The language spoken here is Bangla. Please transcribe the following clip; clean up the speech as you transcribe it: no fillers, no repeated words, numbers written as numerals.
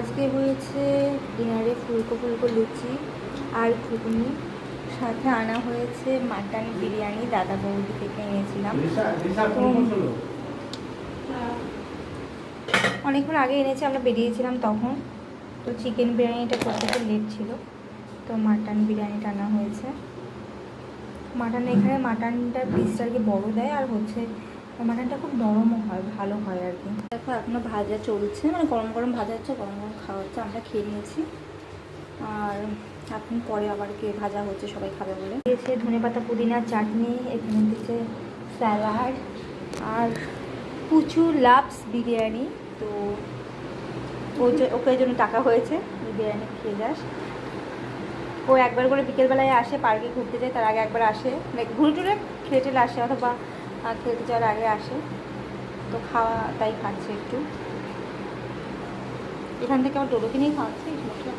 আজকে হয়েছে ডিনারে ফুলকো ফুলকো লুচি আর ঘুগনি, সাথে আনা হয়েছে মাটন বিরিয়ানি, দাদা বৌদি থেকে এনেছিলাম। তো অনেকক্ষণ আগে এনেছি, আমরা বেরিয়েছিলাম তখন। তো চিকেন বিরিয়ানিটা করতে একটু লেট ছিল, তো মাটন বিরিয়ানিটা আনা হয়েছে। মাটন এখানে মাটনটার পিসটা আর কি বড়ো দেয়, আর হচ্ছে মাটনটা খুব নরমও হয়, ভালো হয় আর কি। দেখো এখনও ভাজা চলছে, মানে গরম গরম ভাজা হচ্ছে, গরম গরম খাওয়া হচ্ছে। আমরা খেয়ে নিয়েছি, আর এখন পরে আবার কে ভাজা হচ্ছে, সবাই খাবে বলে। দিয়েছে ধনেপাতা পুদিনার চাটনি, এখানে দিয়েছে স্যালাড আর পুচু লাভস বিরিয়ানি। তো ওকে জন্য টাকা হয়েছে, বিরিয়ানি খেয়ে যাস। ও একবার করে বিকেলবেলায় আসে, পার্কে ঘুরতে যায়, তার আগে একবার আসে, মানে ঘুরে টুরে খেয়ে টেলে আসে, অথবা খেলতে যাওয়ার আগে আসে। তো খাওয়া তাই খাচ্ছে একটু, এখান থেকে আমার ডোডোকে নিয়ে খাওয়াচ্ছে। এই সমস্যা